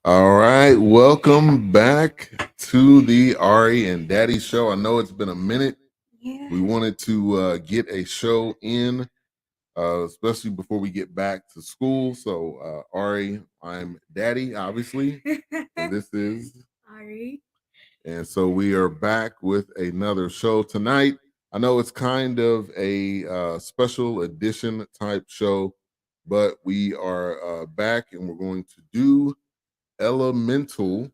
All right, welcome back to the Ari and Daddy show. I know it's been a minute. Yeah. We wanted to get a show in, especially before we get back to school. So, Ari, I'm Daddy, obviously, and this is Ari. And so we are back with another show tonight. I know it's kind of a special edition type show, but we are back and we're going to do Elemental,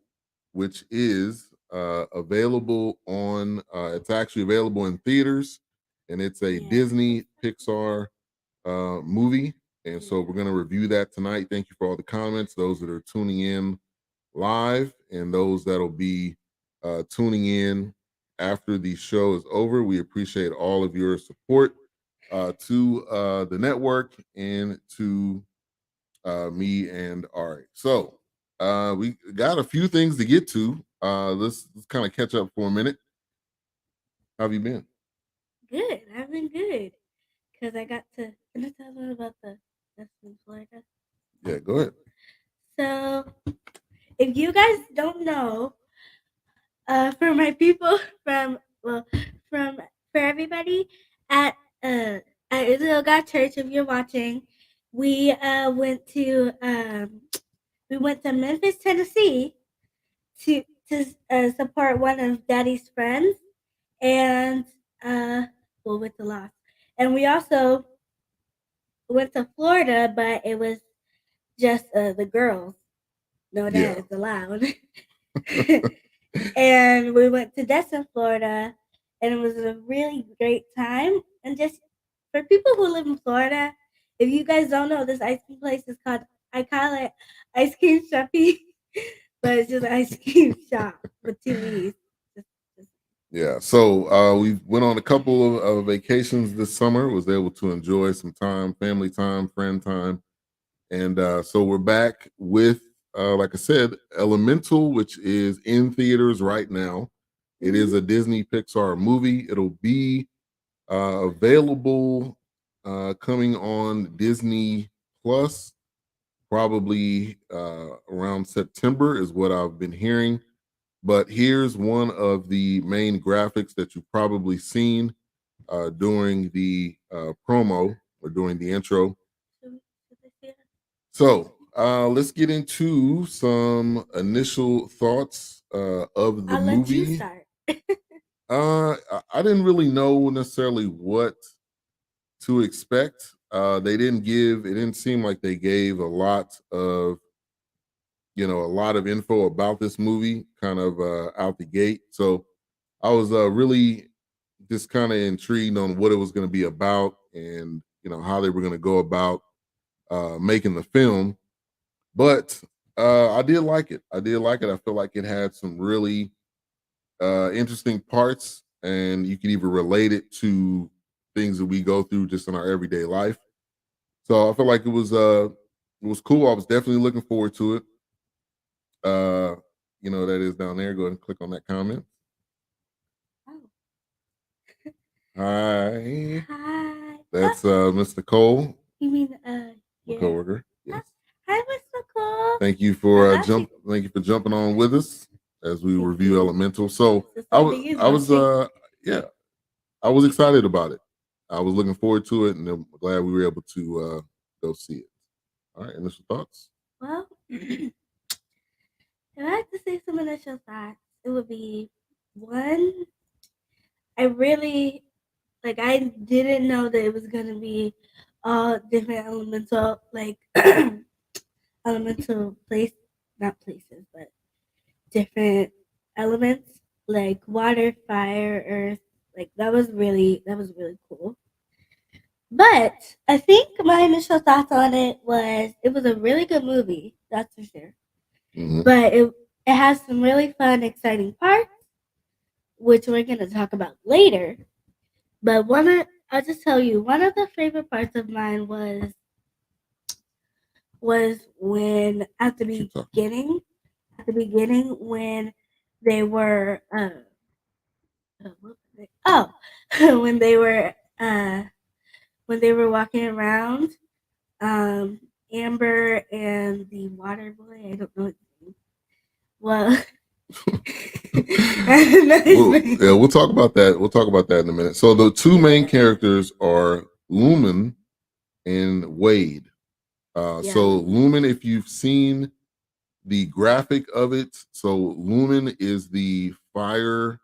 which is available on, it's actually available in theaters, and it's a Disney Pixar movie. And so we're going to review that tonight. Thank you for all the comments, those that are tuning in live and those that'll be tuning in after the show is over. We appreciate all of your support to the network and to me and Ari. So we got a few things to get to. Let's kind of catch up for a minute. How have you been? Good. I've been good. Because I got to. Can I tell them about the that's in Florida? Yeah, go ahead. So, if you guys don't know, for my people for everybody at Israel God Church, if you're watching, we went to Memphis, Tennessee, to support one of Daddy's friends, and with the loss, and we also went to Florida, but it was just the girls. No dad is allowed. And we went to Destin, Florida, and it was a really great time. And just for people who live in Florida, if you guys don't know, this ice cream place is called, I call it Ice Cream Shoppy, but it's just an ice cream shop with two E's. Yeah, so we went on a couple of vacations this summer, was able to enjoy some time, family time, friend time. And so we're back with, like I said, Elemental, which is in theaters right now. It is a Disney Pixar movie. It'll be available coming on Disney Plus probably around September is what I've been hearing. But here's one of the main graphics that you've probably seen during the promo or during the intro. So let's get into some initial thoughts of the I'll movie. let you start. I didn't really know necessarily what to expect. It didn't seem like they gave a lot of info about this movie kind of out the gate. So I was really just kind of intrigued on what it was going to be about and, how they were going to go about making the film. But I did like it. I feel like it had some really interesting parts, and you can even relate it to things that we go through just in our everyday life. So I feel like it was cool. I was definitely looking forward to it. That is down there. Go ahead and click on that comment. Oh. Hi. Hi. That's Mr. Cole, You mean my yeah. coworker. Yes. Hi, Mr. Cole. Thank you for I'm actually thank you for jumping on with us as we thank review you. Elemental. So So Sandy is I was watching. yeah, I was excited about it. I was looking forward to it, and I'm glad we were able to go see it. All right, initial thoughts. Well, if I had to say some initial thoughts, it would be one. I really like. I didn't know that it was gonna be all different elemental elemental not places, but different elements like water, fire, earth. Like that was really cool. But I think my initial thoughts on it was a really good movie, that's for sure. Mhm. But it has some really fun, exciting parts, which we're gonna talk about later. But I'll just tell you, one of the favorite parts of mine was when Keep talking. beginning when they were what was it? Oh, when they were uh when they were walking around, um Amber and the water boy, I don't know his name. Well, I don't know his name. Yeah, we'll talk about that. We'll talk about that in a minute. So the two main Yeah. characters are Lumen and Wade. Yeah. So Lumen, if you've seen the graphic of it, so Lumen is the fire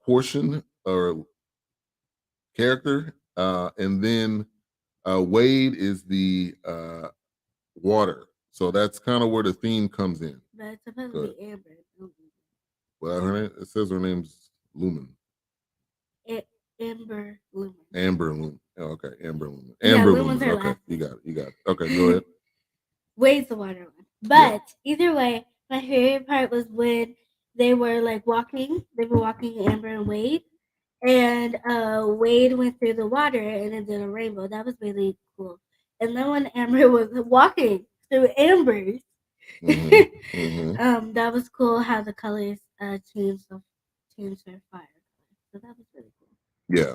portion or character, and then Wade is the water. So that's kind of where the theme comes in. But it's supposed Go to ahead. be Amber. Well, her name, it says her name's Lumen. Amber Lumen. Amber Lumen. Oh, okay, Amber Lumen. Yeah, Amber Lumen's Lumen. her Okay, last you name. got it. You got it. Okay, go ahead. Wade's the water one. Yeah. But either way, my favorite part was when they were like walking. They were walking Amber and Wade, and Wade went through the water and it did a rainbow. That was really cool. And then when Amber was walking through Amber's, that was cool how the colors changed their fire. So that was really cool. Yeah.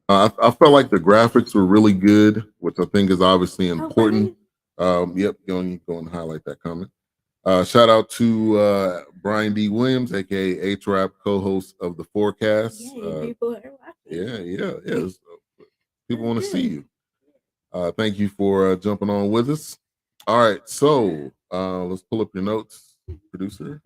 I felt like the graphics were really good, which I think is obviously important. Yep, go and highlight that comment. Shout out to Brian D. Williams, aka H-Rap, co-host of the Forecast. Yeah, people are watching. Yeah. People want to see Good. you. Thank you for jumping on with us. All right, so let's pull up your notes, producer.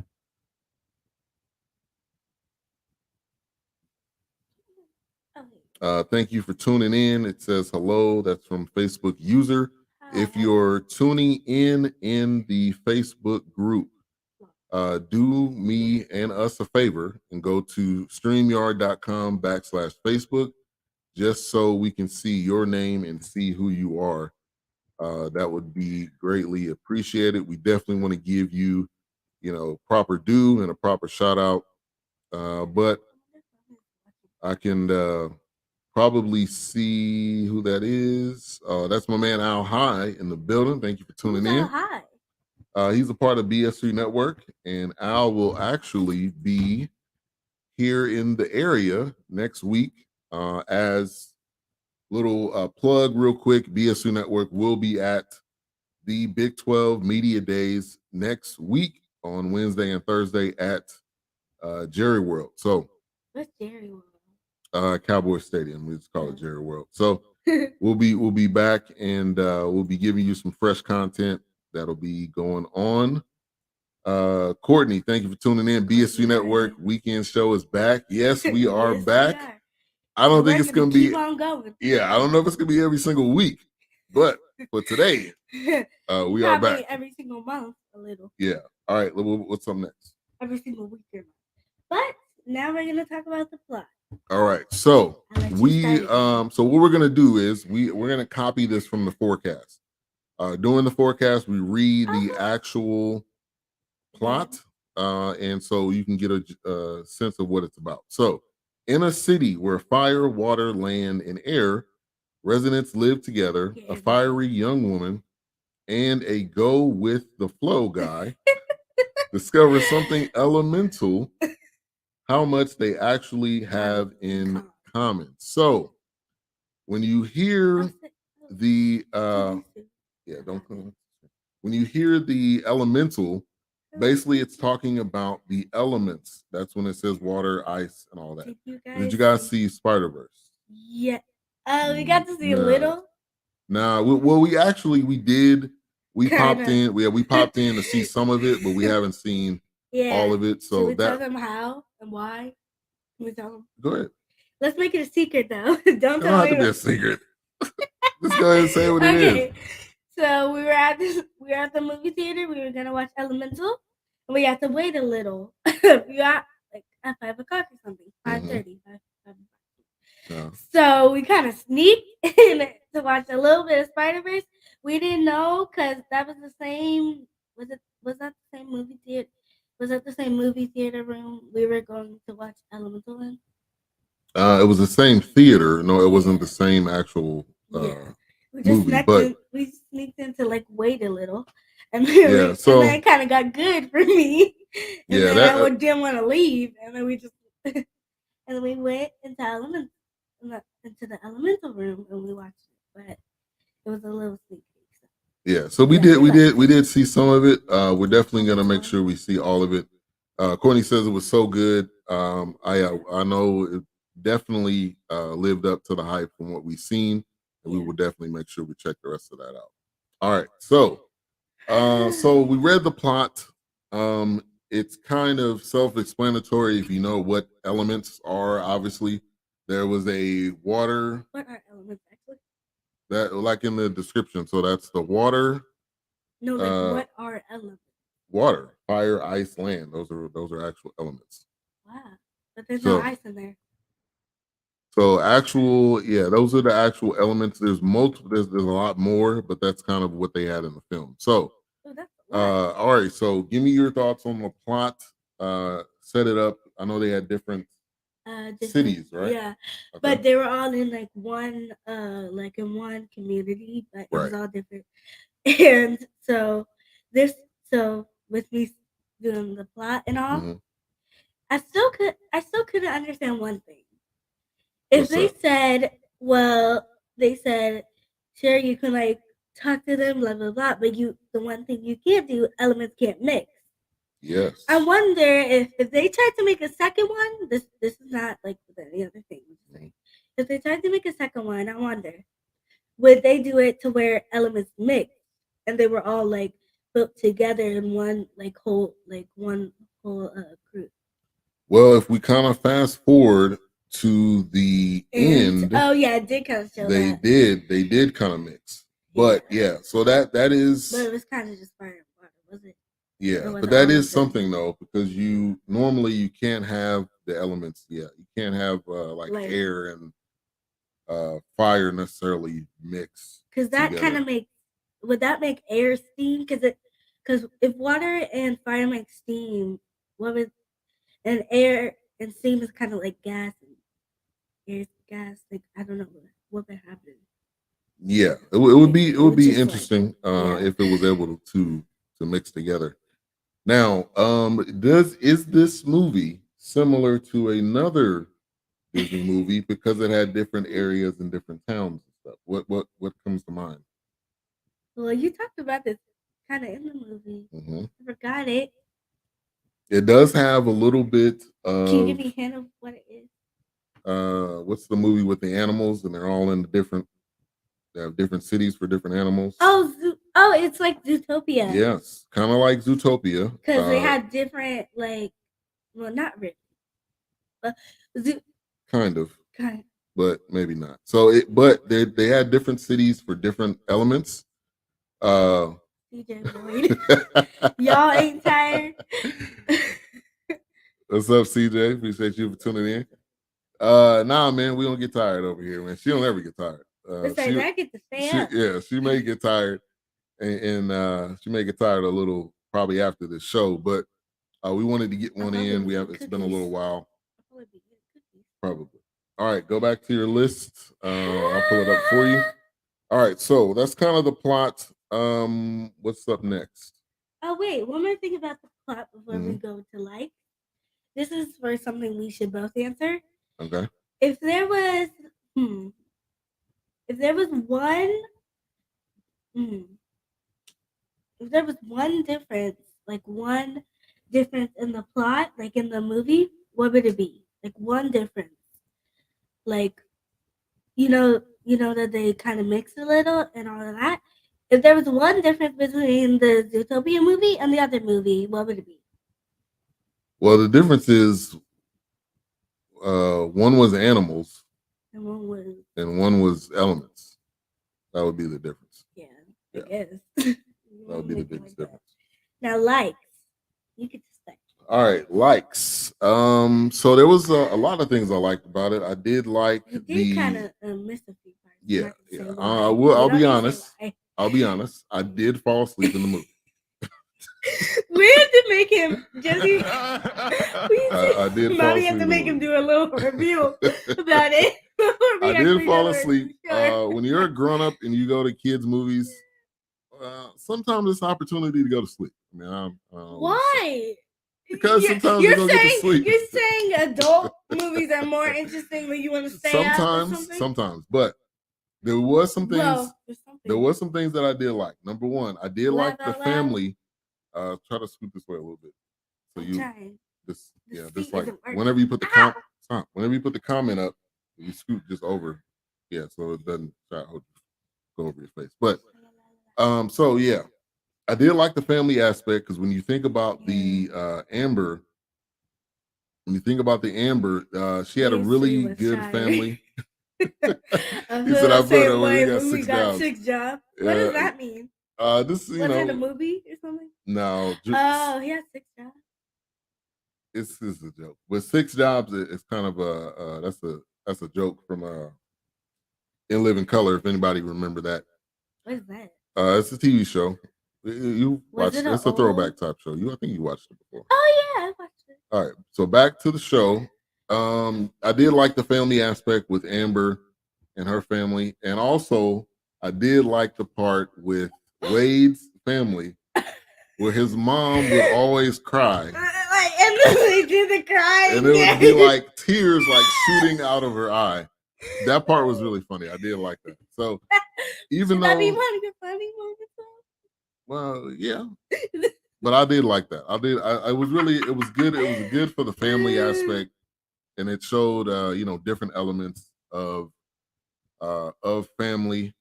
Thank you for tuning in. It says hello. That's from Facebook user. If you're tuning in the Facebook group, do me and us a favor and go to streamyard.com/Facebook just so we can see your name and see who you are. That would be greatly appreciated. We definitely want to give you, proper due and a proper shout out. But I can probably see who that is. That's my man Al High in the building. Thank you for tuning in. Hi. He's a part of BS3 Network, and Al will actually be here in the area next week. As little plug, real quick, BS3 Network will be at the Big 12 Media Days next week on Wednesday and Thursday at Jerry World. So, what's Jerry World? Cowboy Stadium. We just call it Jerry World. So we'll be back and we'll be giving you some fresh content that'll be going on. Courtney, thank you for tuning in. BSU Network weekend show is back. Yes, we are Yes, back. we are. I don't think it's gonna keep be on going. Yeah, I don't know if it's gonna be every single week, but for today, we are back. Every single month, a little. Yeah. All right. What's up next? Every single week or month. But now we're gonna talk about the plot. All right. So so what we're gonna do is we're gonna copy this from the forecast. During the forecast, we read the actual plot, and so you can get a sense of what it's about. So, in a city where fire, water, land, and air residents live together, a fiery young woman and a go with the flow guy discover something elemental, how much they actually have in comments. So when you hear the don't come. When you hear the elemental, basically it's talking about the elements. That's when it says water, ice, and all that. Did you guys see Spider-Verse? Yeah. We got to see a No. little. Nah, well, we did. We popped Kinda. in. We popped in to see some of it, but we haven't seen all of it. Should So we tell that them how and why? Can we tell them? go ahead. Let's make it a secret though. It don't have to be a secret. Let's go ahead and say what it is. So we were at the movie theater. We were gonna watch Elemental, and we had to wait a little. We got like at 5 o'clock or something, 5:30. Yeah. So we kind of sneaked in to watch a little bit of Spider-Verse. We didn't know because that was the same. Was that the same movie theater? Was that the same movie theater room we were going to watch Elemental in? It was the same theater. No, it wasn't the same actual we just movie, but we sneaked in to like wait a little, and then, and then it kind of got good for me. And then I didn't want to leave, and then we just and then we went into the elemental room and we watched it, but it was a little sneak peek. So. Yeah, so we did see some of it. We're definitely gonna make sure we see all of it. Courtney says it was so good. I know it definitely lived up to the hype from what we've seen, and we will definitely make sure we check the rest of that out. All right, so we read the plot. It's kind of self-explanatory if you know what elements are. Obviously, there was a water. What are elements actually? That like in the description. So that's the water. No, like what are elements? Water, fire, ice, land. Those are actual elements. Wow, but there's no ice in there. So actual, those are the actual elements. There's multiple. There's a lot more, but that's kind of what they had in the film. So, all right. So give me your thoughts on the plot. Set it up. I know they had different cities, right? Yeah, okay. But they were all in like one, in one community, but it was all different. And so with me doing the plot and all, I still couldn't understand one thing. If they said, sure, you can like talk to them, blah blah blah, but the one thing you can't do, elements can't mix. Yes. I wonder if they tried to make a second one. This is not like any other thing. If they tried to make a second one, I wonder would they do it to where elements mix and they were all like put together in one whole group. Well, if we kind of fast forward to the end, it did kind of show they did kind of mix, but so that is. But it was kind of just fire and water, was it? Yeah, but that is something though, because you can't have the elements. Yeah, you can't have like air and fire necessarily mix. Because that kind of would that make air steam? Because if water and fire make steam, and air and steam is kind of like gas and air is gas. Like I don't know what would happen. Yeah, it would be interesting if it was able to mix together. Now, is this movie similar to another Disney movie because it had different areas and different towns and stuff? What comes to mind? Well, you talked about this kind of in the movie. I forgot it. It does have a little bit of. Can you give me a hint of what it is? What's the movie with the animals and they're all in they have different cities for different animals? Oh, it's like Zootopia. Yes, kind of like Zootopia. Because they had different not really, but kind of, but maybe not. So but they had different cities for different elements. CJ Boyd, y'all ain't tired. What's up, CJ? Appreciate you for tuning in. Nah, man, we don't get tired over here, man. She don't ever get tired. I get to stay up. Yeah, she may get tired, and she may get tired a little probably after this show. But we wanted to get one in. It's been a little while. Probably. All right, go back to your list. I'll pull it up for you. All right, so that's kind of the plot. What's up next? Oh wait, one more thing about the plot before we go to like. This is for something we should both answer. Okay. if there was, hmm, if there was one, hmm, if there was one difference, like one difference in the plot, like in the movie, what would it be? Like one difference, like you know that they kind of mix a little and all of that. If there was one difference between the Zootopia movie and the other movie, what would it be? Well, the difference is one was animals And one was, and one was elements. That would be the difference. yeah, I Yeah, guess. that would be the biggest difference. Now, likes. You could just say. All right, likes. So there was a lot of things I liked about it. I did like You did the kind of miss a few parts. I'm yeah, not yeah. gonna say why. I will. You I'll don't be need to say honest. why. I'll be honest. I did fall asleep in the movie. We have to make him, Jesse. I did fall Mommy asleep. have to in make the him movie. do a little review about it before we I did actually fall know it, asleep. for sure. When you're a grown up and you go to kids' movies, sometimes it's an opportunity to go to sleep. I mean, I don't know what to say. Why? Because sometimes you're gonna get to sleep. You're saying adult movies are more interesting when you want to stay up or something. Sometimes, but there was some things. Well, there's something. There was some things that I did like. Number one, I did like the Out loud. family. Try to scoot this way a little bit. So I'm trying. just The yeah, seat just like isn't working. whenever you put the whenever you put the comment up, you scoot just over. Yeah, so it doesn't try to go over your face. But so yeah, I did like the family aspect because when you think about the Amber, when you think about the Amber, she had a really good family. He said, "I put her where we got 6 jobs." What does that mean? This Was it a movie or something? No. Oh, he has 6 jobs. It's a joke. With 6 jobs, it's kind of that's a joke from In Living Color. If anybody remember that, What is that? It's a TV show. You watched it? It's a throwback type show. I think you watched it before. Oh yeah, I watched it. All right, so back to the show. I did like the family aspect with Amber and her family, and also I did like the part with Wade's family, where his mom would always cry. And then they did the crying. And it would be like tears like shooting out of her eye. That part was really funny. I did like that. So even though that be one of your funny moments? Well, yeah. But I did like that. It was good. It was good for the family aspect, and it showed different elements of family.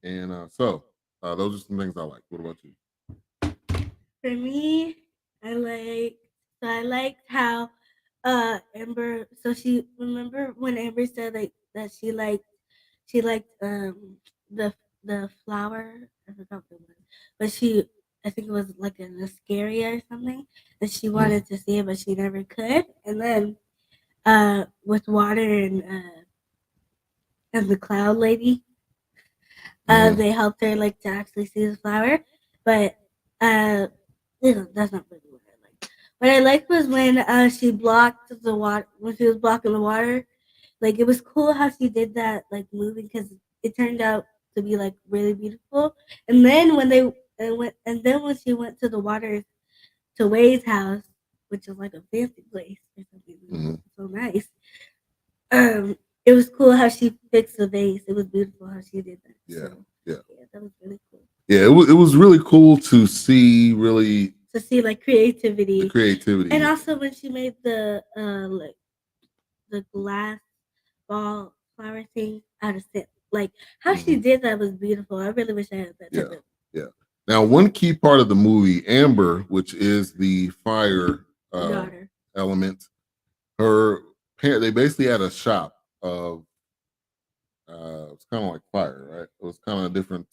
And so those are some things I like. What about you? For me, I liked how Ember, so she, remember when Ember said like that she liked the flower, I forgot what it was, but I think it was like an Ascaria or something, that she wanted to see it but she never could. And then with water and the cloud lady, they helped her like to actually see the flower. But that's not really what I liked. What I liked was when she blocked the water, when she was blocking the water. Like, it was cool how she did that, like, moving, because it turned out to be like really beautiful. And then when she went to the water, to Wade's house, which is like a fancy place or something, so nice. It was cool how she fixed the vase. It was beautiful how she did that. Yeah, yeah, that was really cool. Yeah, it was really cool to see like creativity. The creativity. And also when she made the like the glass ball flower thing out of sand. Like how she did that was beautiful. I really wish I had that. Yeah. Now, one key part of the movie, Amber, which is the fire element, they basically had a shop of it's kind of like fire, right? It was kind of different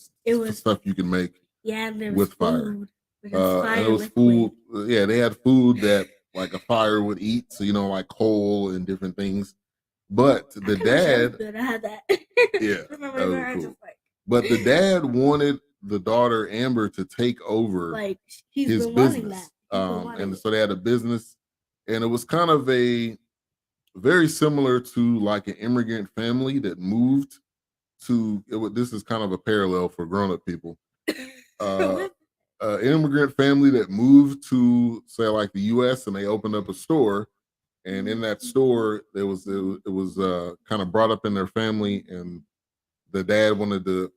stuff you can make with fire. And it was food. Yeah, they had food that like a fire would eat, so like coal and different things. But the dad, I had that. Yeah, that was cool. But the dad wanted the daughter Amber to take over his business, and so they had a business, and it was kind of very similar to like an immigrant family that moved to. This is kind of a parallel for grown-up people. An immigrant family that moved to say like the U.S. and they opened up a store, and in that store, it was kind of brought up in their family, and the dad wanted to,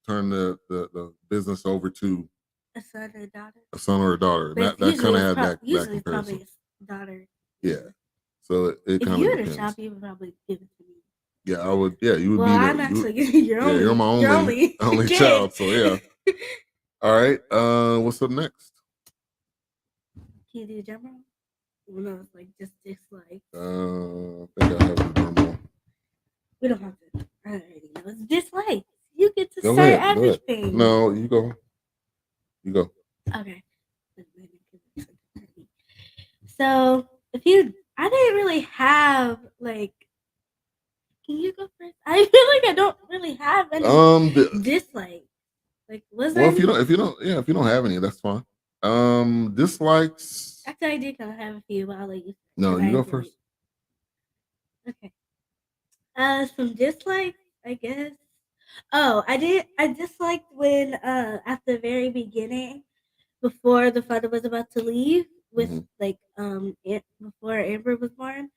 turn the business over to A son or a daughter. a son or a daughter. And But that kind usually of it's had that usually it's comparison. probably his daughter. Yeah. So it If kind you of were to depends. shop, you would probably give it to me. Yeah, I would. Yeah, you would Well, be I'm the. actually You're my only only kid. child. So yeah. All right. What's up next? Can you do drum roll? Well, no, it's like just dislike. I think I have the drum roll. We don't have to. I already know it's dislike. You get to Go start ahead. Go ahead. everything. No, you go. You go. Okay. So I didn't really have like. Can you go first? I feel like I don't really have any dislike. Like, was there? Well, if you don't have any, that's fine. Dislikes. Actually, I did kind of have a few, but I'll let you. No, you go first. Okay. Some dislikes, I guess. Oh, I disliked when at the very beginning, before the father was about to leave, with like before Amber was born,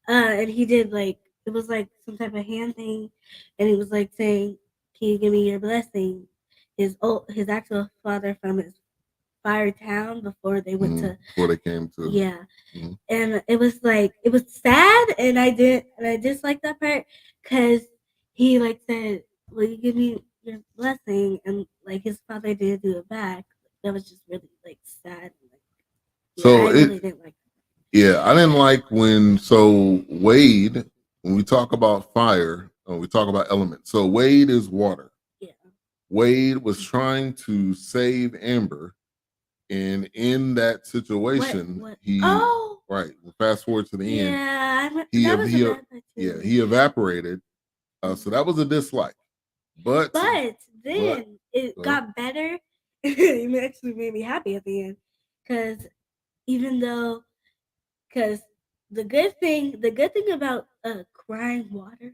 and he did like it was like some type of hand thing, and he was like saying, "Can you give me your blessing?" His actual father from his fire town before they went to before they came to and it was sad, and I disliked that part because he like said, "Will you give me your blessing?" And like his father didn't do it back. That was just really like sad. So I really didn't like that. Yeah, I didn't like when Wade, when we talk about fire, we talk about elements. So Wade is water. Yeah. Wade was trying to save Amber, and in that situation, What? he right. Fast forward to the end. That was a bad part too. He evaporated. So that was a dislike. But then it got better. It actually made me happy at the end because because the good thing about crying water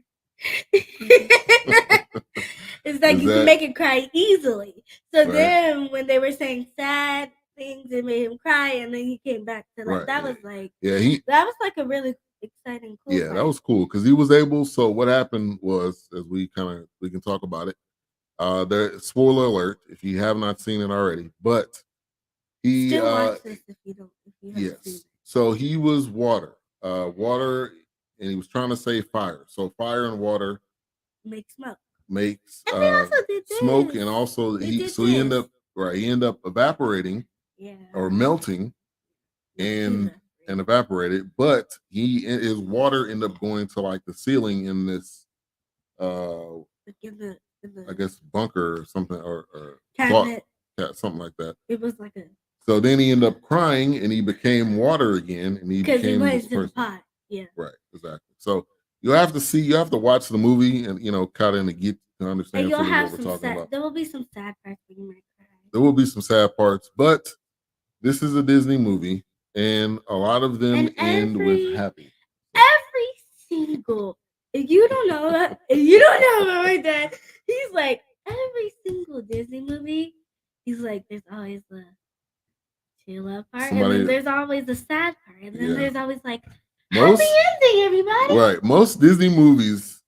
is that you can make it cry easily. So then when they were saying sad things, it made him cry, and then he came back to like that was like that was like a really exciting cool part. That was cool because he was able. So what happened was, as we can talk about it. There, spoiler alert if you have not seen it already, but he still watch this if you don't. If you haven't seen it. So he was water, and he was trying to save fire. So fire and water make smoke. Makes and they also did this. smoke, and also he ended up evaporating, or melting, and evaporated. But his water ended up going to like the ceiling in this I guess bunker or something, or cabinet. Something like that. It was like a. So then he ended up crying, and he became water again, and he became this person. The pot. Yeah. Right. Exactly. So you have to watch the movie, and kind of get to understand and you'll have what we're talking about. There will be some sad parts where you might cry. There will be some sad parts, but this is a Disney movie, and a lot of them end with happy. Every single. If you don't know about my dad, he's like every single Disney movie. He's like, there's always the chill love part, and then there's always the sad part, and then there's always like happy ending, everybody. Right. Most Disney movies,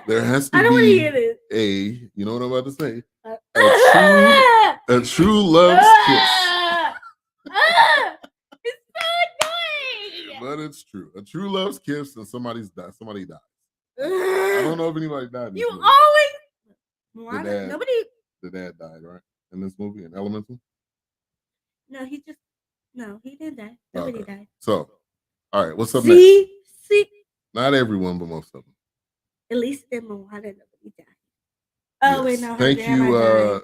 there has to be you know what I'm about to say, a true love's kiss. It's so annoying. But it's true. A true love's kiss, and somebody dies. I don't know if anybody died. You always The dad died, right? In this movie, in Elemental. No, he didn't die. Nobody died. So, all right, what's up next? See, not everyone, but most of them. At least in Moana, nobody died. Oh wait, no. Thank you,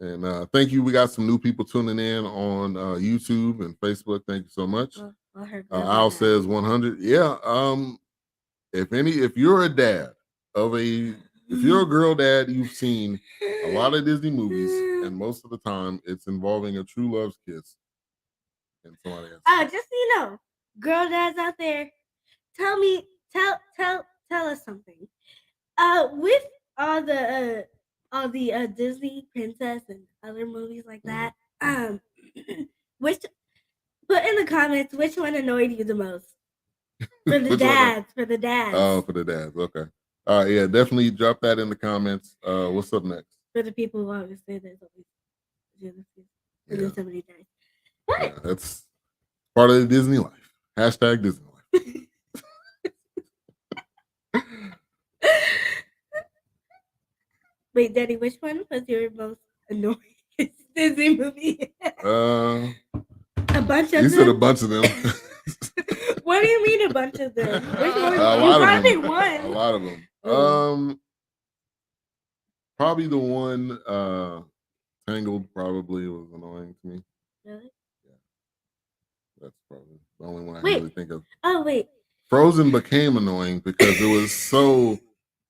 and thank you. We got some new people tuning in on YouTube and Facebook. Thank you so much. Al says 100. Yeah. If you're a dad if you're a girl dad, you've seen a lot of Disney movies, and most of the time it's involving a true love's kiss and somebody else. Just so you know, girl dads out there, tell us something. With all the Disney princess and other movies like that, which put in the comments which one annoyed you the most. For the Which one? dads. For the dads. Oh, for the dads. Okay. All right. Yeah, definitely drop that in the comments. What's up next? For the people who always say there's always jealousy. And then somebody dies. What? Yeah, that's part of the Disney life. Hashtag Disney life. Wait, Daddy, which one was your most annoying Disney movie? A bunch of them? You said a bunch of them. What do you mean a bunch of them? Which one? A You lot gotta of pick them. one. A lot of them. Oh. Probably the one Tangled probably was annoying to me. Really? Yeah. That's probably the only one I Wait. really think of. Oh, wait. Frozen became annoying because it was so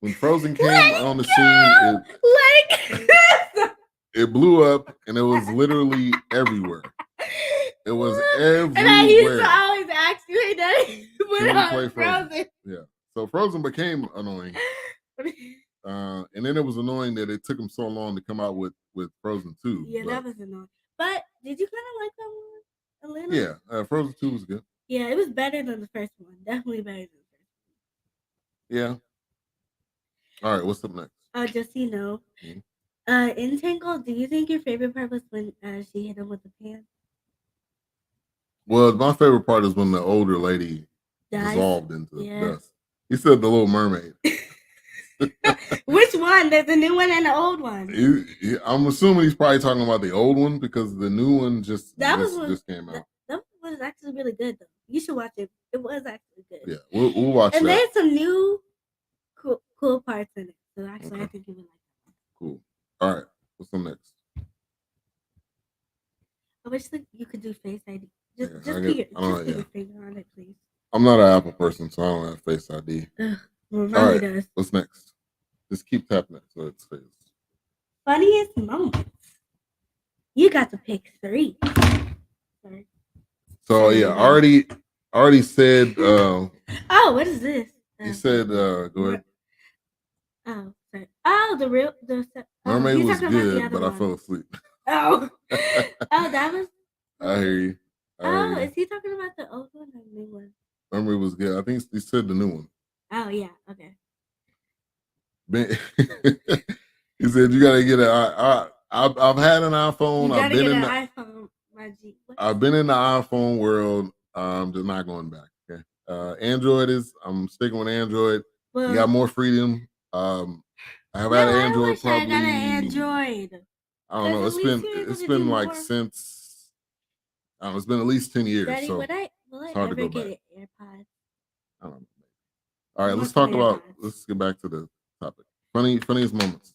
when Frozen came on the scene, it blew up and it was literally everywhere. It was everywhere. And I used to always ask you, hey, Daddy, when we play Frozen. Yeah. So Frozen became annoying. And then it was annoying that it took them so long to come out with Frozen 2. Yeah, that was annoying. But did you kind of like that one? A little? Yeah, Frozen 2 was good. Yeah, it was better than the first one. Definitely better than the first one. Yeah. All right, what's up next? Just so you know, in Tangled, do you think your favorite part was when she hit him with the pan? Well, my favorite part is when the older lady dissolved into dust. You said the Little Mermaid. Which one? There's a new one and an old one. I'm assuming he's probably talking about the old one because the new one just came out. That was actually really good, though. You should watch it. It was actually good. Yeah, we'll watch that. And there's some new cool parts in it. So actually, I think you would like that. Cool. All right. What's up next? I wish you could do Face ID. Just put your finger on it, please. I'm not an Apple person, so I don't have Face ID. Well, Ronnie does. What's next? Just keep tapping it so it's face. Funniest moments. You got to pick 3. Sorry. So yeah, already said. Oh, what is this? You said go ahead. Oh, sorry. Oh, the Mermaid was good, but I fell asleep. Oh, that was. I hear you. Is he talking about the old one or the new one? Mermaid was good. I think he said the new one. Oh yeah, okay. He said you gotta get I've had an iPhone. I've been in the iPhone. I've been in the iPhone world. I'm just not going back. Okay. Android I'm sticking with Android. Well, you got more freedom. I've had an Android probably. I got an Android. I don't know. It's been like since I don't know, it's been at least 10 years. Daddy, so will I ever get an AirPod? I don't know. All right, let's get back to the topic. Funniest moments.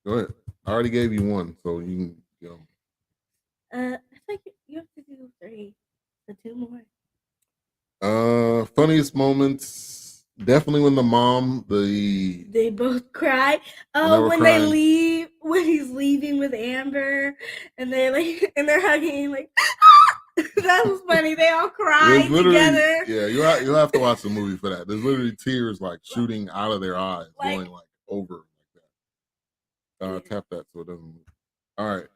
Go ahead. I already gave you one, so you can go. I think you have to do 3. So 2 more. Funniest moments. Definitely when the mom, they both cry. Oh, when they leave, when he's leaving with Amber, and they're hugging like. That was funny. They all cried together. Yeah, you'll have to watch the movie for that. There's literally tears like shooting out of their eyes, going like over like that. Tap that so it doesn't move. All right.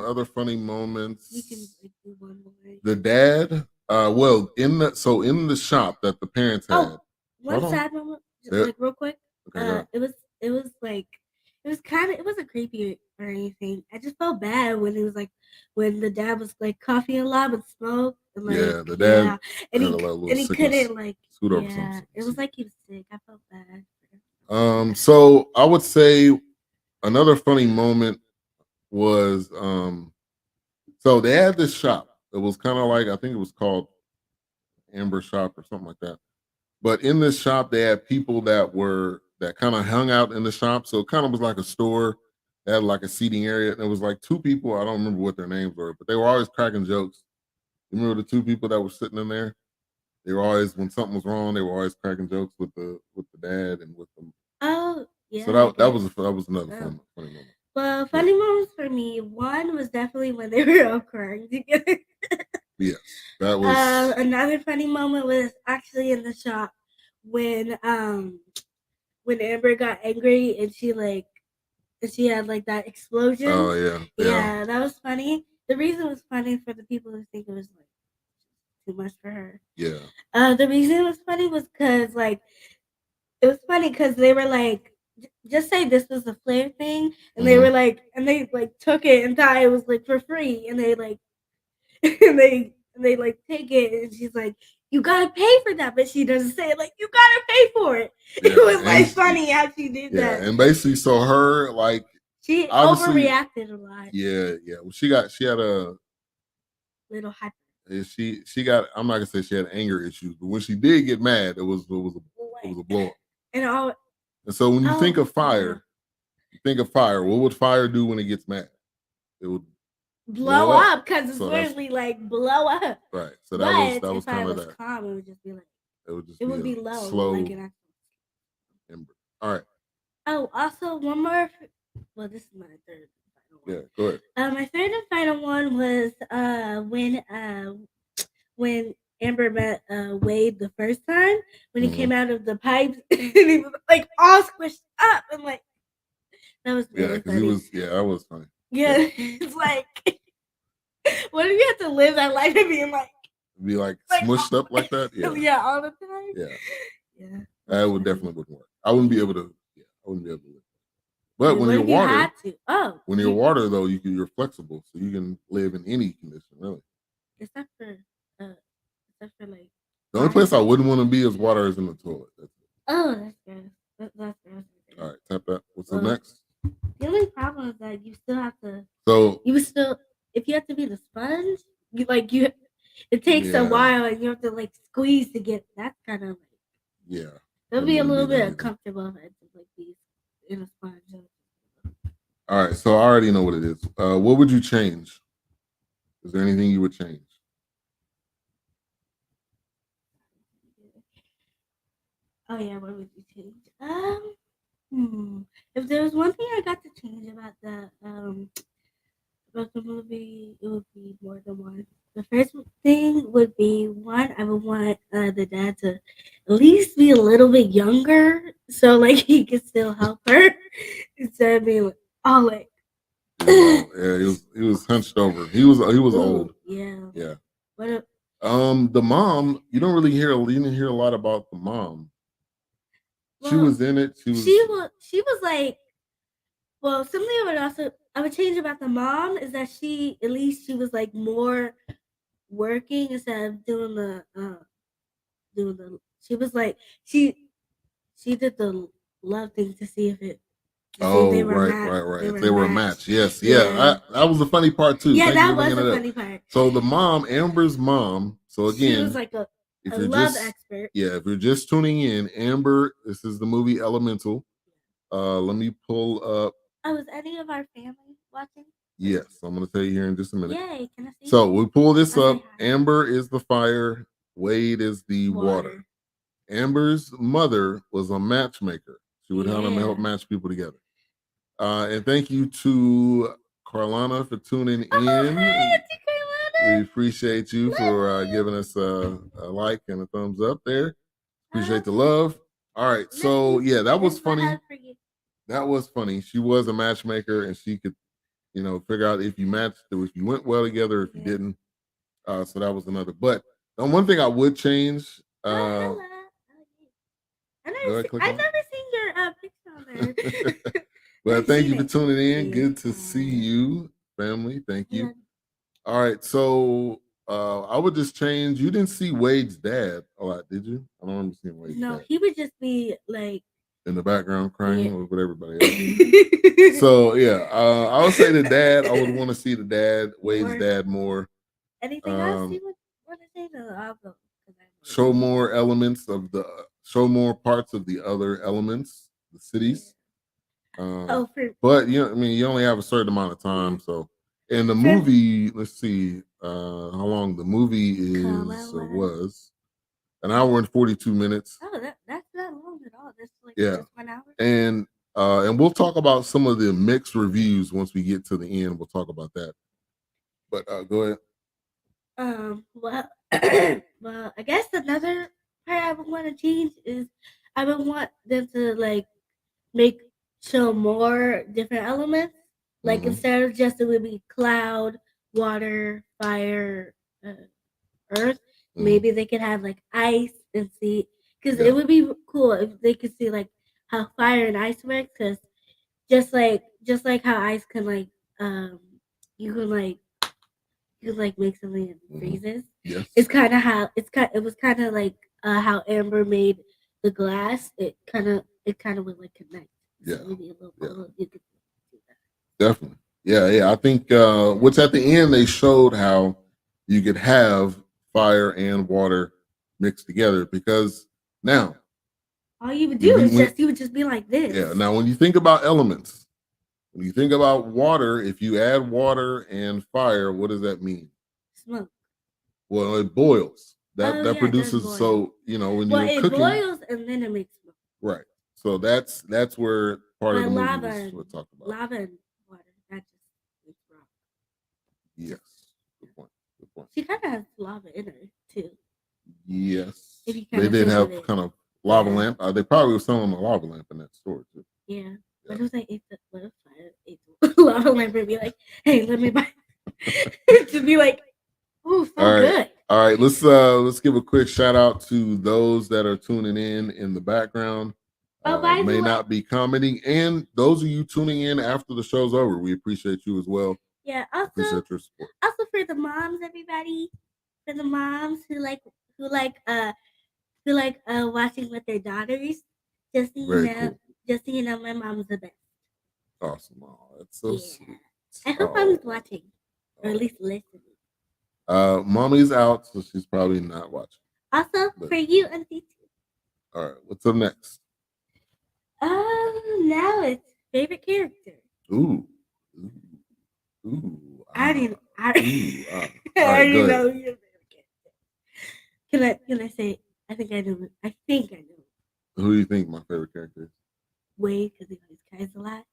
Other funny moments. You can do one more. The dad. Well, in the shop that the parents had. One sad moment, like real quick. Okay, it wasn't creepy or anything. I just felt bad when it was like when the dad was like coughing a lot with smoke. And, like, the dad. And he couldn't like. Yeah, it was like he was sick. I felt bad. So I would say another funny moment was so they had this shop. It was kind of like I think it was called Ember shop or something like that. But in this shop, they had people that kind of hung out in the shop. So it kind of was like a store. They had like a seating area. And it was like 2 people. I don't remember what their names were, but they were always cracking jokes. You remember the 2 people that were sitting in there? They were always, when something was wrong, they were always cracking jokes with the dad and with them. Oh, yeah. So that was another funny moment. Well, funny moments for me. One was definitely when they were all crying together. Yes, that was. Another funny moment was actually in the shop when Amber got angry and she had like that explosion. Oh yeah. Yeah, that was funny. The reason it was funny for the people who think it was like too much for her. Yeah. The reason it was funny was because like it was funny because they were like, just say this was a flare thing, and they were like, and they like took it and thought it was like for free, and they like, and they like take it, and she's like, you gotta pay for that, but she doesn't say it like you gotta pay for it. Yeah, it was like and funny how she did that. And basically, so her like She obviously overreacted a lot. Yeah. Well, she had a Little hyper. she got. I'm not gonna say she had anger issues, but when she did get mad, it was a blow up. And so when you think of fire, what would fire do when it gets mad? It would blow up because it's literally like blow up. Right. So that was kind of that. Calm, it would just be like it would be low, slow. like an Ember. All right. Oh, also one more. Well, this is my third and final one. Yeah, go ahead. My third and final one was when Amber met Wade the first time when he came out of the pipes and he was like all squished up and like that was really funny. That was funny. Yeah, it's like what if you have to live that life and being like smushed up like that? Yeah, all the time. Yeah. That would definitely wouldn't work. I wouldn't be able to. Yeah, I wouldn't be able to live. But when you're water, when you're water though, you're flexible, so you can live in any condition, really. Except for like. The only place I wouldn't want to be is water is in the toilet. That's good. That's good. All right, tap that. What's up next? The only problem is that you still have to. So you still, if you have to be the sponge, it takes a while, and you have to like squeeze to get. That's kind of like. It'll be a little bit uncomfortable if I have to like be in a sponge. All right, so I already know what it is. What would you change? Is there anything you would change? Oh yeah, what would you change? If there was one thing I got to change about the movie, it would be more than one. The first thing would be one. I would want the dad to at least be a little bit younger, so like he could still help her instead of being like, all like. He was hunched over. He was old. Yeah. The mom, you didn't hear a lot about the mom. Well, she was in it. She was like, well, something I would change about the mom is that she was like more working instead of doing the she was like she did the love thing to see if it. Right. If they were a match. Yes. Yeah. That was the funny part too. Yeah, that was the funny part. So the mom, Amber's mom. So again, she was like a love expert. Yeah, if you're just tuning in, Amber, this is the movie Elemental. Let me pull up. Oh, is any of our family watching? Yes, I'm going to tell you here in just a minute. Yay, can I see? So we pull this up. Amber is the fire. Wade is the water. Amber's mother was a matchmaker. She would help match people together. And thank you to Carlana for tuning in. Hey, we appreciate you for giving us a like and a thumbs up there. Appreciate the love. All right, so yeah, that was funny. That was funny. She was a matchmaker, and she could, figure out if you matched, or if you went well together, if you didn't. So that was another. But one thing I would change. I've never seen your picture on there. Well, thank you for tuning in. Good to see you, family. Thank you. All right, so I would just change. You didn't see Wade's dad a lot, did you? I don't remember seeing Wade's dad. No, he would just be like in the background crying with everybody else. So yeah, I would say the dad. I would want to see the dad, Wade's dad, more. Anything else you would want to say? I'll go. Show more parts of the other elements, the cities. But you only have a certain amount of time. So in the movie, let's see how long the movie was. An hour and 42 minutes. Oh, that's not long at all. That's like just 1 hour. And we'll talk about some of the mixed reviews once we get to the end. We'll talk about that. But go ahead. Well, I guess another part I would want to change is I would want them to like show more different elements. Like instead of just it would be cloud, water, fire, earth. maybe they could have like ice and see, because Yeah. it would be cool if they could see like how fire and ice works. Because just like how ice can like you can like make something and it freezes. Yes. It's kind of how it was kind of like how Amber made the glass. It kind of would like connect. Yeah. So it would be a little cool. You could do that. Definitely. Yeah. I think which at the end they showed how you could have fire and water mixed together, because now All you would do is you would just be like this. yeah. Now when you think about elements, when you think about water, if you add water and fire, what does that mean? Smoke. Well, it boils. That it produces, does boil. so when you're cooking, boils and then it makes smoke. right. So that's where part of the lava movie was talking about. lava and water. That just makes rock. Yes. Good point. She kind of has lava in her too. Yes. If you They kinda did think have of it. kind of lava lamp. They probably were selling a lava lamp in that store too. Yeah. What if I ate the lava lamp and be like, hey, let me buy to be like, ooh, so good. All right, let's give a quick shout out to those that are tuning in the background. By the May way, not be commenting, and those of you tuning in after the show's over, we appreciate you as well. Yeah. Appreciate your support. Also for the moms, everybody, for the moms who like watching with their daughters. Just so you know, my mom's the best. Awesome. Oh, that's so sweet. I hope I'm watching, or at least listening. Mommy's out, so she's probably not watching. Also, for you, Auntie too. All right, what's up next? Now it's favorite character. Ooh. I already right, know your favorite character. Can I say? I think I know. Who do you think my favorite character is? Wade, because he always cries a lot.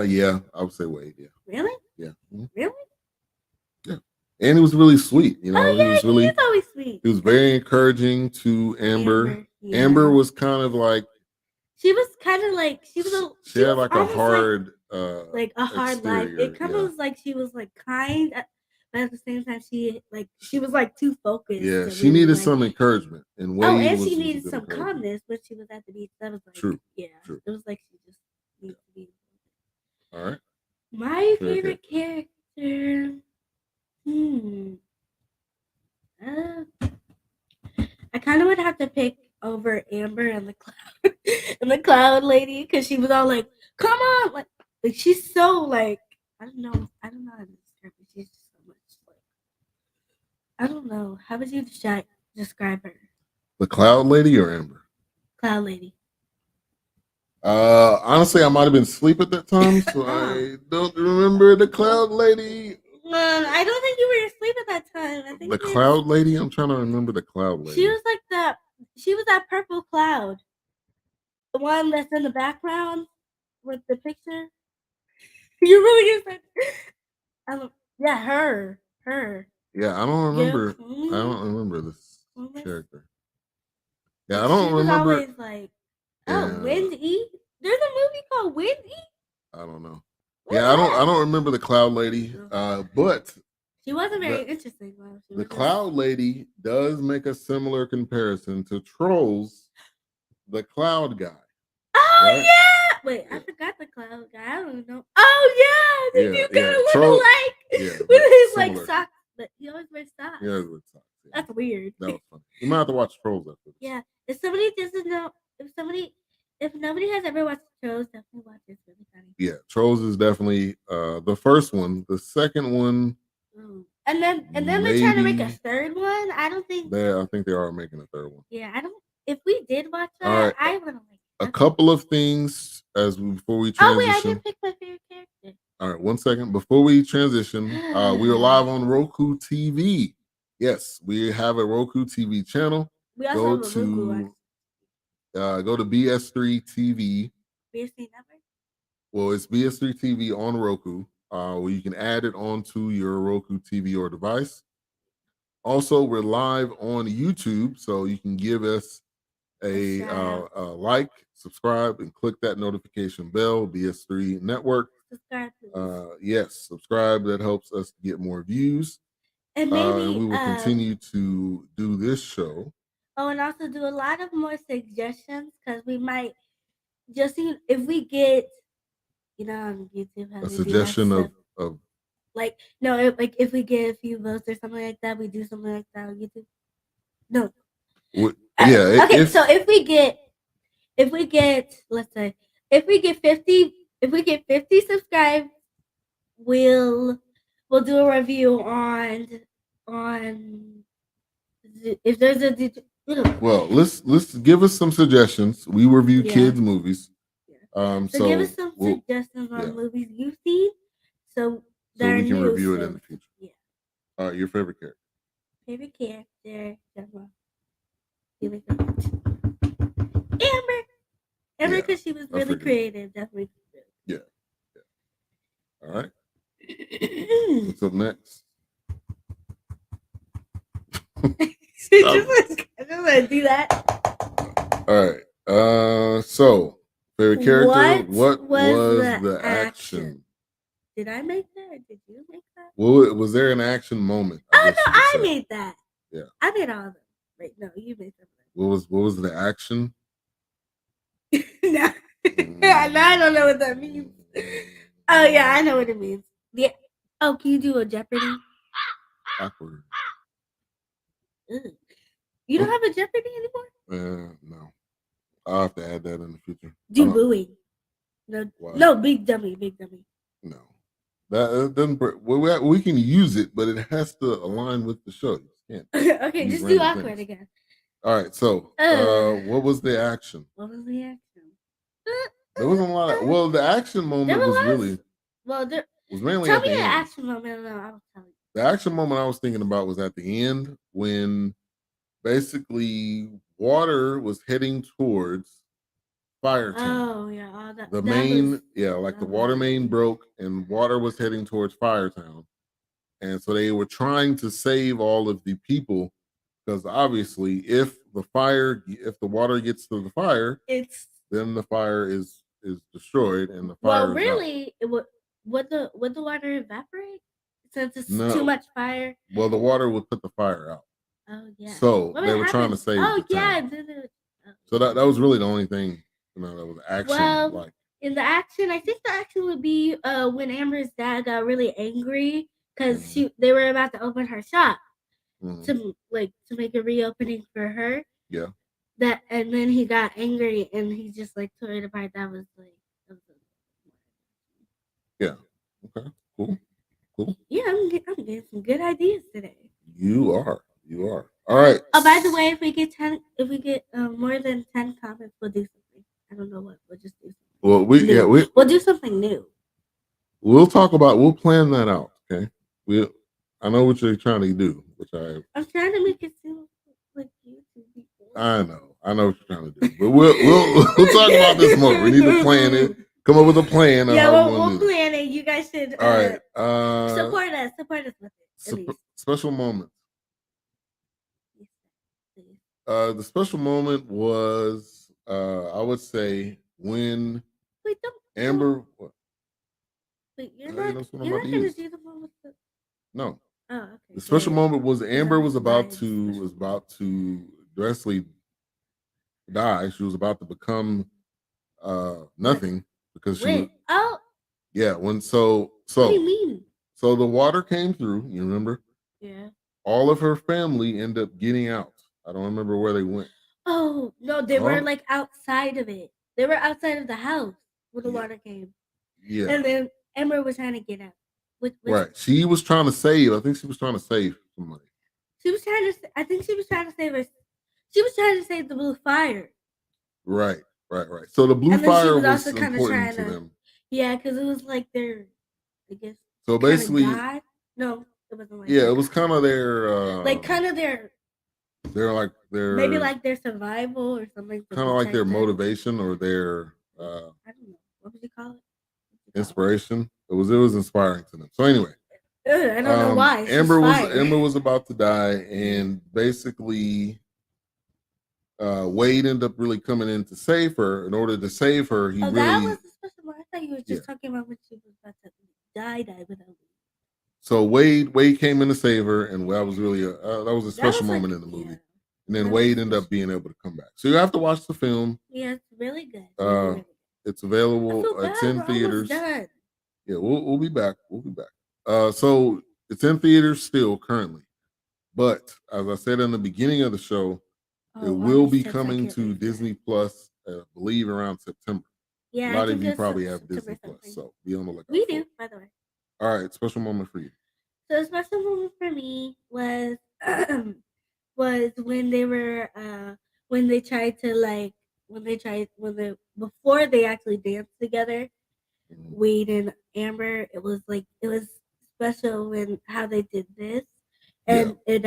Yeah, I would say Wade. Yeah. Really? Yeah. Mm-hmm. Really? Yeah. And he was really sweet. He was really. He's always sweet. He was very encouraging to Ember. Yeah. Amber was kind of like. She was kind of like she had like a hard. Like a hard life. It kind of was like she was like kind, but at the same time she was like too focused. Yeah, she needed some encouragement. And Wade and she needed some calmness when she was at the beach. That was like true. Yeah, true. It was like she just needed to be. All right. My favorite character. I kind of would have to pick over Amber and the cloud and the cloud lady, because she was all like, "Come on!" Like she's so like I don't know how to describe her. She's just so much like I don't know. How would you describe her? The cloud lady or Amber? Cloud lady. Honestly, I might have been asleep at that time, so I don't remember the cloud lady. I don't think you were asleep at that time. I think the cloud lady. I'm trying to remember the cloud lady. She was like that. She was that purple cloud, the one that's in the background with the picture. You really is. Yeah, her. Yeah, I don't remember. I don't remember this character. Yeah, I don't remember. Always like, Wind E. There's a movie called Wind E. I don't know. Yeah, I don't remember the cloud lady. But she wasn't very interesting. The cloud lady does make a similar comparison to Trolls, the cloud guy. Oh right? Yeah. Wait, I forgot the cloud guy. I don't know. Oh yeah, they do kind of look alike. Yeah, with his like socks, but he always wears socks. He always wears socks. Yeah. That's weird. That was funny. You might have to watch Trolls after this. Yeah, if somebody doesn't know, if nobody has ever watched Trolls, definitely watch it. It's really funny. Yeah, Trolls is definitely the first one. The second one. And then they're trying to make a third one. I don't think. I think they are making a third one. Yeah, I don't. If we did watch that, I want to like. A couple of things before we transition. Oh wait, I didn't pick my favorite character. All right, 1 second. Before we transition, we are live on Roku TV. Yes, we have a Roku TV channel. We also have a Roku. Go to BS3 TV. BS3 number? Well, it's BS3 TV on Roku. Where you can add it onto your Roku TV or device. Also, we're live on YouTube, so you can give us a like, subscribe, and click that notification bell. BS3 Network. Subscribe, please. Yes, subscribe. That helps us get more views. And and maybe we will continue to do this show. Oh, and also do a lot of more suggestions because we might just see if we get, on YouTube how A they do that suggestion stuff. of Like like if we get a few votes or something like that, we do something like that on YouTube. No. what, yeah. Okay, so if we get, let's say, if we get 50 subscribed, we'll do a review on if there's a well, let's give us some suggestions. We review Yeah. kids movies. So give us some suggestions on yeah. movies you've seen, so so we can new, review it in the future. Yeah. All right, your favorite character. Favorite character, Ember. Ember, Yeah, because she was I really figured. creative, definitely. Yeah. All right. What's up next? I just want to do that. All right. So favorite character. What was the action? Did I make that or did you make that? Well, was there an action moment? Oh no, I made that. Yeah. I made all of them. Wait, no, you made them. What was the action? No. I don't know what that means. Oh yeah, I know what it means. Yeah. Oh, can you do a Jeopardy? Awkward. Ugh. You don't have a Jeopardy anymore? No. I'll have to add that in the future. Do booing. No, big dummy. No. That doesn't. We can use it, but it has to align with the show. You can't. Okay, just do awkward again. All right. So, what was the action? What was the action? There wasn't a lot. Well, the action moment was really. Well, there was mainly. Tell at me the the end. action moment. No, I'll tell you. The action moment I was thinking about was at the end when basically water was heading towards Firetown. Oh yeah, all that. The main, the water main broke and water was heading towards Firetown, and so they were trying to save all of the people because obviously, if the water gets to the fire, then the fire is destroyed and the fire. Well, really, would the water evaporate since it's too much fire? Well, the water would put the fire out. Oh yeah. So they were trying to save. Oh yeah. So that was really the only thing that was action. Well, in the action, I think the action would be when Amber's dad got really angry because they were about to open her shop to make a reopening for her. Yeah. And then he got angry and he just tore it apart. That was yeah. Okay. Cool. Yeah, I'm getting some good ideas today. You are. All right. Oh, by the way, if we get more than 10 comments, we'll do something. I don't know what. We'll just do something. Well, we'll do something new. We'll plan that out. Okay. I know what you're trying to do, I'm trying to make it seem like YouTube. I know what you're trying to do, but we'll talk about this more. We need to plan it. Come up with a plan. We'll plan it. You guys should. All right. Support us with it. Special moments. The special moment was, I would say, when Amber. What? Wait, you're not gonna do the one with the. No. Oh, okay. The special moment was Amber was about to drastically die. She was about to become nothing because she. Wait. Oh. Yeah. So. What do you mean? So the water came through. You remember? Yeah. All of her family ended up getting out. I don't remember where they went. Oh no, they were outside of it. They were outside of the house when the water came. Yeah. And then Ember was trying to get out. Right. She was trying to save. I think she was trying to save somebody. I think she was trying to save her. She was trying to save the blue fire. Right. So the blue fire was also important to them. Yeah, because it was their, I guess. So basically, no, it wasn't Yeah, it was kind of their. They're their. Maybe their survival or something. Kind of like their motivation or their. I don't know. What would you call it? Inspiration. It was inspiring to them. So anyway. I don't know why. Ember was about to die, and basically, Wade ended up really coming in to save her. In order to save her, he really. That was the special one. I thought you were just talking about when she was about to die without. So Wade came in to save her, and that was really that was a That special was like, moment in the movie. yeah, And then that was Wade ended up special. being able to come back. So you have to watch the film. Yeah, it's really good. Really, really good. It's I available. feel It's bad. in We're almost theaters. done. Yeah, we'll be back. We'll be back. So it's in theaters still currently, but as I said in the beginning of the show, it Oh, will August be 10th. I coming can't to wait for that. Disney Plus. I believe around September. A Yeah, I lot of think you it's probably have September Disney Plus, something. so be on the lookout. We for do, it. by the way. All right, special moment for you. So a special moment for me was was when they were when they tried to like when they before they actually danced together, Mhm. Wade and Amber. It was special when how they did this, Yeah, and it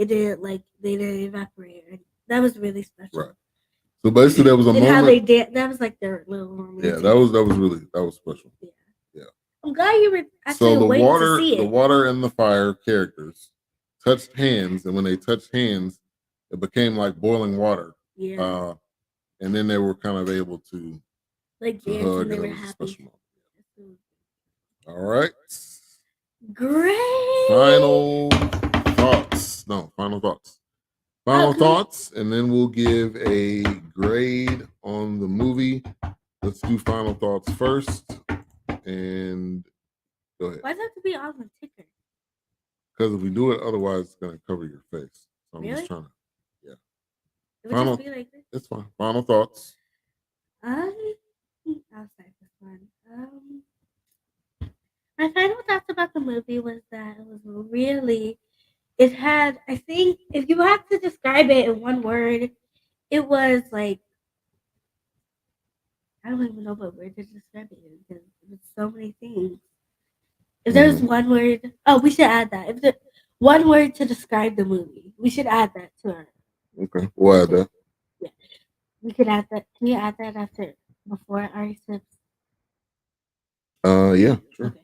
didn't like they didn't evaporate. And that was really special. right. So basically, there was a And how moment. they did that was like their little romantic. Yeah, that was special. Yeah. Yeah. I'm glad you were actually So the waiting to see it. water and the fire characters touched hands, and when they touched hands, it became like boiling water. Yeah. And then they were kind of able Like to dance hug, and they and were it was a happy. special moment. All right. Great. Final thoughts. No, final thoughts. Final Okay. thoughts, and then we'll give a grade on the movie. Let's do final thoughts first, and go ahead. Why does it have to be on the ticker? Because if we do it, otherwise it's going to cover your face. So I'm Really? just trying to, yeah. It would Final, just be like this. it's fine. Final thoughts. I'll start this one. My final thoughts about the movie was that it was really. It had. I think if you had to describe it in one word, it was like I don't even know what word to describe it in because it's so many things. If there's one word, oh, we should add that. If the one word to describe the movie, we should add that to our. Okay, we'll add that. Yeah, we could add that. Can you add that after before our sips? Yeah, sure. Okay.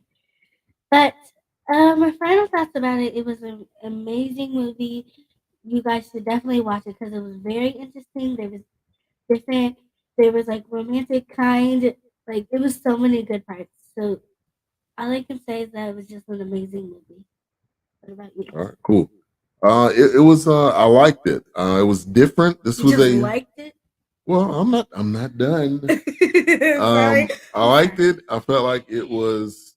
But my final thoughts about it, it was an amazing movie. You guys should definitely watch it because it was very interesting. There was different. There was like romantic kind. Like it was so many good parts. So all I can say is that it was just an amazing movie. What about you? All right, cool. It was. I liked it. It was different. This You was just a. liked it? Well, I'm not done. Sorry. I liked it. I felt like it was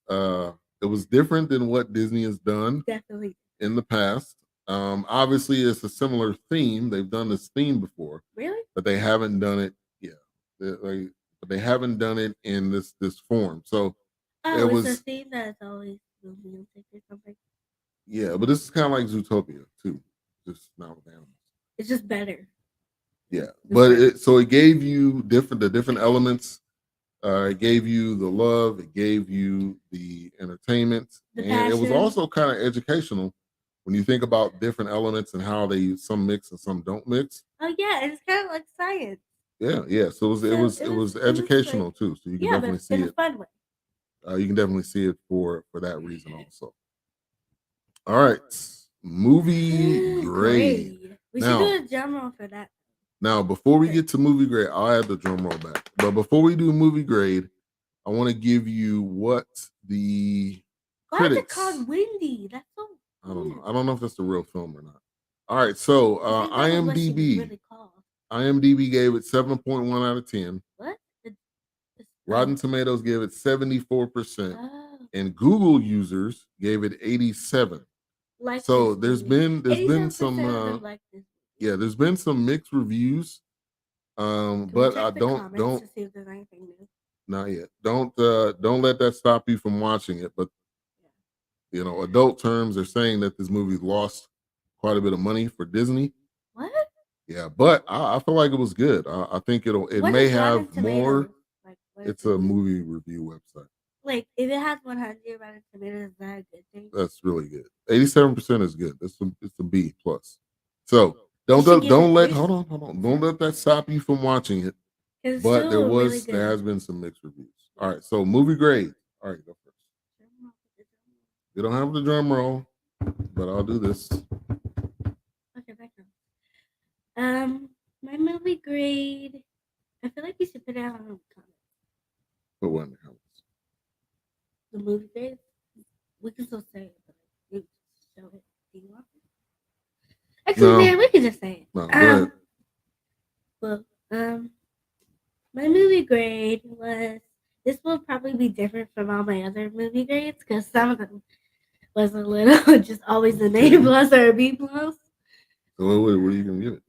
different than what Disney has done Definitely. in the past. Obviously, it's a similar theme. They've done this theme before, Really? but they haven't done it. Yeah, but they haven't done it in this form. So Oh, it it's a was theme that's always romantic or something. yeah, but this is kind of like Zootopia too, just not with animals. It's just better. Yeah, It's but better. it gave you the different elements. It gave you the love. It gave you the entertainment, The and it was passion. also kind of educational when you think about different elements and how they some mix and some don't mix. Oh yeah, it's kind of like science. Yeah, yeah. So it was educational like, too. So you can yeah, but definitely see in a it. fun way. You can definitely see it for that reason also. All right, movie grade. Great. We should Now, do a drum roll for that. now before we get to movie grade, I'll add the drum roll back. But before we do movie grade, I want to give you what the Why critics. is it called Windy? That's so. I don't know. I don't know if that's the real film or not. All right, so I think that was what she was IMDb. really called. IMDb gave it 7.1 out of 10. What? Rotten Tomatoes gave it 74%, Oh. and Google users gave it 87. Like So this movie. there's been 87% some of them like this. yeah, there's been some mixed reviews. Can we But check I the don't comments to see if there's anything new? not yet. Don't let that stop you from watching it. But you know, adult terms are saying that this movie lost quite a bit of money for Disney. What? Yeah, but I feel like it was good. I think it What may is Rotten have more. Tomatoes? Like, what is It's it? a movie review website. Like, if it has 100 Rotten Tomatoes, is that a good thing? That's really good. 87% is good. It's a B plus. So You should give don't it let this. hold on. Don't let that stop you from watching it. Because it's But still really good. there has been some mixed reviews. All right, so movie grade. All right, go first. We don't have the drum roll, but I'll do this. Okay, back on. My movie grade. I feel like you should put it out on the comments. Put one in the comments. The movie grade. We can still say it. But show it. Do you want it? Actually, No. man, we can just say it. No, go ahead. Well, my movie grade was. This will probably be different from all my other movie grades because some of them was a little just always an A plus or a B plus. So what are you gonna give it?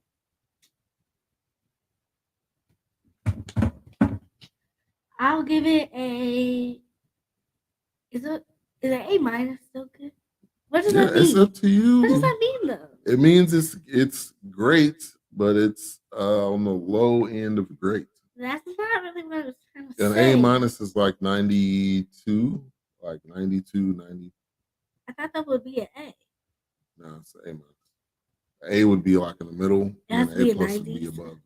I'll give it a. Is an A minus still good? What does that mean? It's up to you. What does that mean though? It means it's great, but it's on the low end of great. That's not really what I was trying to An say. A minus is like 92, like 92, 90. I thought that would be an A. No, it's an A minus. A would be like in the middle, It has and to be A a plus would 90s. be above.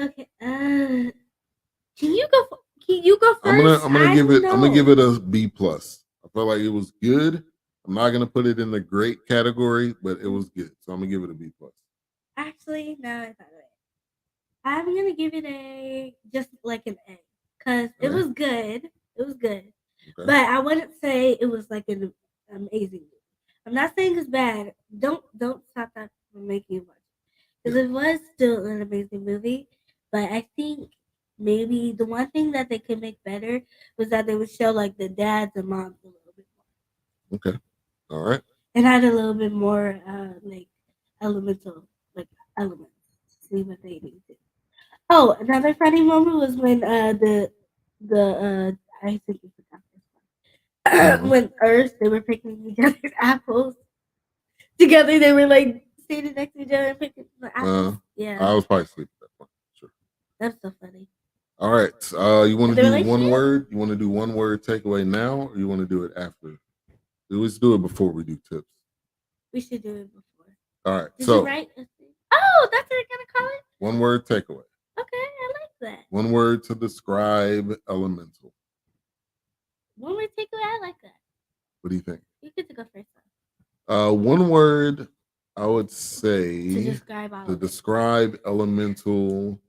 Okay. Can you go? Can you go first? I'm gonna give it a B plus. I felt like it was good. I'm not gonna put it in the great category, but it was good. So I'm gonna give it a B plus. Actually, no, I thought of it. I'm gonna give it a just like an A because it was good. It was good, but I wouldn't say it was like an amazing movie. I'm not saying it's bad. Don't stop that from making you watch because it was still an amazing movie. But I think maybe the one thing that they could make better was that they would show like the dads and moms a little bit more. Okay, all right. And add a little bit more like elemental elements. See what they need to. Oh, another funny moment was when the I think you forgot this one. When they were picking each other's apples together. They were like standing next to each other and picking the apples. Yeah, I was probably asleep at that point. Sure. That's so funny. All right. You want to do one word? You want to do one word takeaway now, or you want to do it after? Let's do it before we do tips. We should do it before. All right. Did you write? Oh, that's what you're gonna call it. One word takeaway. Okay, I like that. One word to describe elemental. One word takeaway. I like that. What do you think? You get to go first. One word. I would say to describe elemental.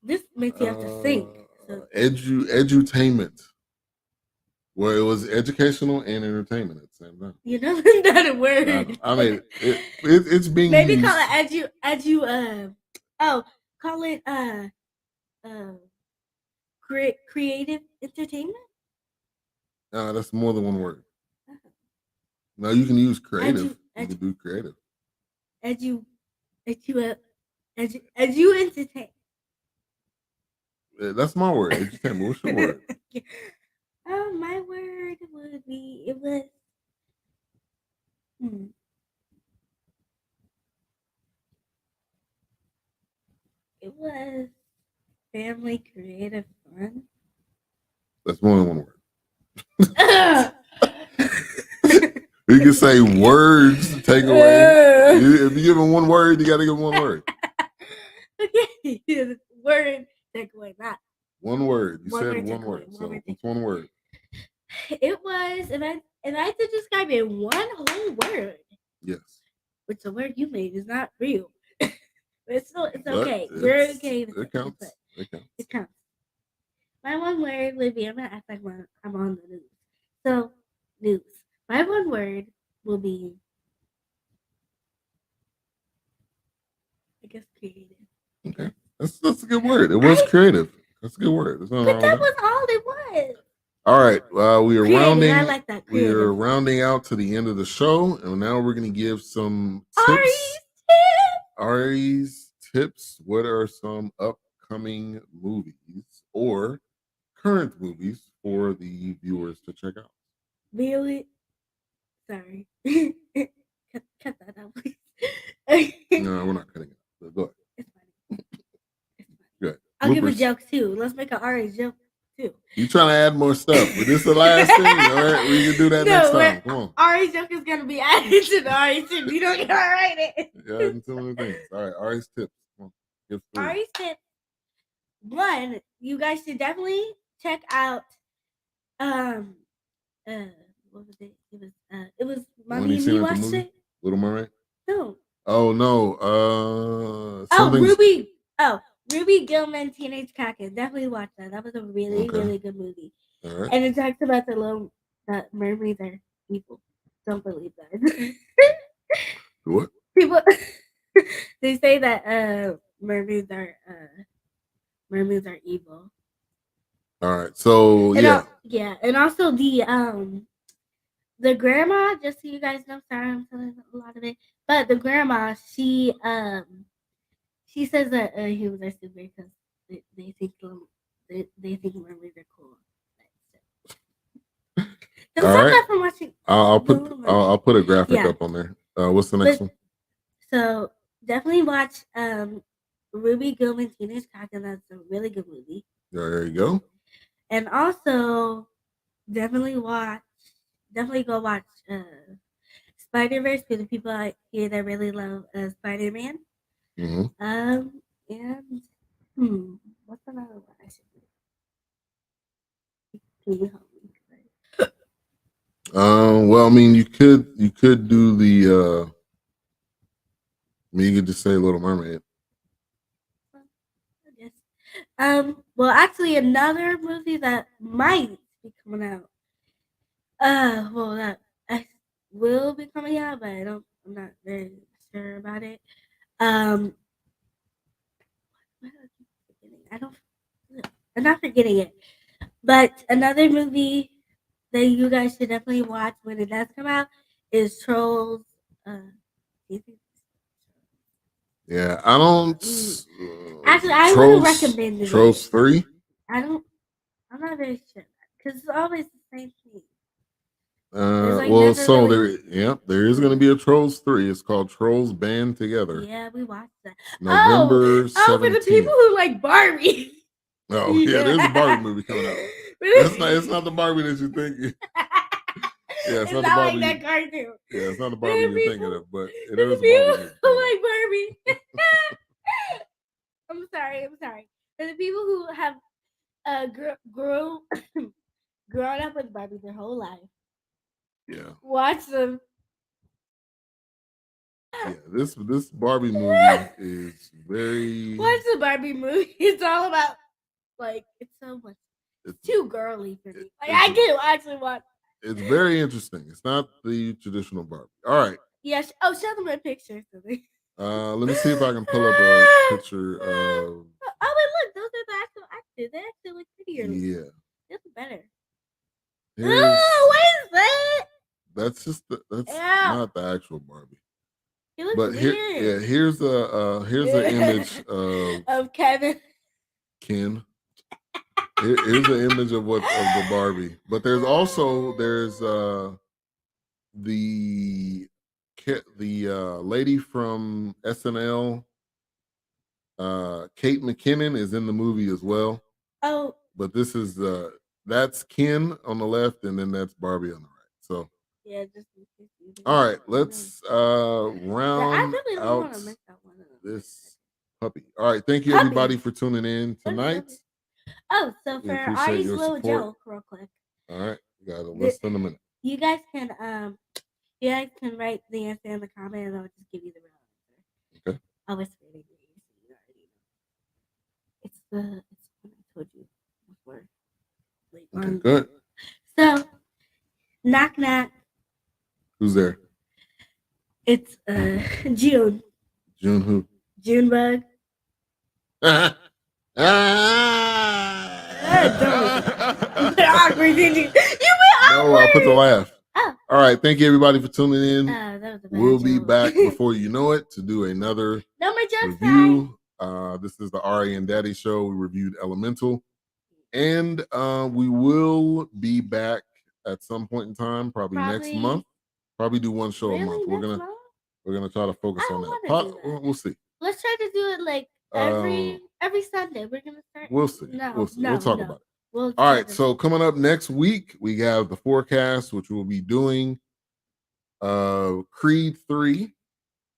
This makes you have to think. So. Edutainment. Where it was educational and entertainment at the same time. You know, that's not a word. I mean, it's being maybe used. Call it call it creative entertainment. No, that's more than one word. No, you can use creative. You can do creative. Entertain. That's my word. Edutainment. What's your word? My word would be it was family creative fun. That's more than one word. You can say words takeaway. If you give them one word, you got to give them one word. Okay, word takeaway, not one word. You said one word. So it's one word. It was, if I had to describe it in one whole word. Yes. Which the word you made is not real. It's okay. We're okay with it. Counts. It counts. My one word would be, I'm gonna act like I'm on the news. So news. My one word will be, I guess, creative. Okay. That's a good word. It was creative. That's a good word. But that was all it was. All right. We are rounding. I like that. We are rounding out to the end of the show, and now we're going to give some tips. Ari's tips. What are some upcoming movies or current movies for the viewers to check out? Really? Sorry. cut that out, please. No, we're not cutting it. Go ahead. It's funny. Good. I'll give a joke too. Let's make an Ari joke too. You trying to add more stuff, but this is the last thing. All right, we can do that next time. Come on. Ari's joke is gonna be added to the Ari's tip. You don't gotta write it. You're adding too many things. All right, Ari's tips. Come on. Ari's tip. One, you guys should definitely check out. What was it? It was Mommy and Me watched it. Little Mermaid. No. Oh no. Ruby. Ruby Gilman, Teenage Kraken. Definitely watch that. That was a really, really good movie. All right. And it talks about the little that mermaids are evil. Don't believe that. What? People they say that mermaids are evil. All right. So And yeah. yeah, and also the grandma, just so you guys know, sorry I'm telling a lot of it, but the grandma, she says that humans are stupid because they think they think mermaids are cool. Don't All stop right. that from watching. I'll put a graphic Yeah. up on there. What's the next But one? so definitely watch Ruby Gilman Teenage Kraken. That's a really good movie. There you go. And also definitely go watch Spider Verse for the people out here that really love Spider Man. Mm-hmm. And what's another one I should do? Can you help me? Well, I mean, you could do the. I mean, you could just say Little Mermaid. I guess. Well, actually, another movie that might be coming out. Well, that I will be coming out, but I'm not very sure about it. Um, what else am I forgetting? I'm not forgetting it. But another movie that you guys should definitely watch when it does come out is Trolls. Yeah, I don't. Actually, I wouldn't recommend it. Trolls 3. I'm not very sure because it's always the same thing. Well, so really... there is going to be a Trolls 3. It's called Trolls Band Together. Yeah, we watched that. November 17th. For the people who like Barbie. Oh yeah, there's a Barbie movie coming out. It's not the Barbie that you think. Yeah, it's not the Barbie. Like that cartoon. Yeah, it's not the Barbie you're thinking of, but it is a Barbie. Like Barbie. I'm sorry. For the people who have grown up with Barbie their whole life. Yeah. Watch them. Yeah, this Barbie movie is very. Watch the Barbie movie. It's all about it's so much. It's too girly for me. I can actually watch. It's very interesting. It's not the traditional Barbie. All right. Yes. Yeah, show them a picture. Let me see if I can pull up a picture of. Oh wait, look, those are the actual actors. They actually look prettier. Yeah. They look better. What is that? That's just not the actual Barbie. He looks weird. Here's an image of Kevin. Ken. Here's an image of the Barbie. But there's also the lady from SNL, Kate McKinnon is in the movie as well. Oh, but this is that's Ken on the left, and then that's Barbie on the right. So yeah, all right, let's round out this puppy. All right, thank you everybody for tuning in tonight. Oh, so for Ari's little joke, real quick. All right, you got a list in a minute. You guys can write the answer in the comment, and I'll just give you the real answer. Okay. I'll whisper it in your ear so you already know. It's what I told you before. Okay, good. So, knock knock. Who's there? It's June. June who? Junebug. Awkward, did you? You went awkward. No, I'll put the laugh. Oh. All right, thank you everybody for tuning in. That was a bad we'll joke. Be back before you know it to do another review. This is the Ari and Daddy show. We reviewed Elemental, and we will be back at some point in time, probably next month. Probably do one show a month. We're gonna try to focus on that. We'll see. Let's try to do it like every Sunday. We're gonna start. We'll see. We'll talk about it. All right. So coming up next week, we have the forecast, which we'll be doing. Creed 3.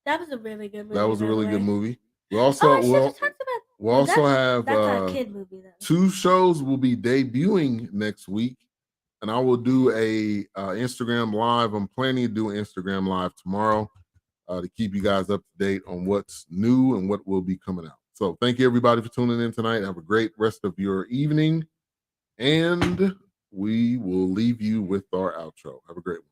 That was a really good movie. That was a really good movie. We also we'll also have that's a kid movie, though. 2 shows will be debuting next week, and I will do a Instagram live. I'm planning to do an Instagram live tomorrow to keep you guys up to date on what's new and what will be coming out. So thank you everybody for tuning in tonight. Have a great rest of your evening, and we will leave you with our outro. Have a great one.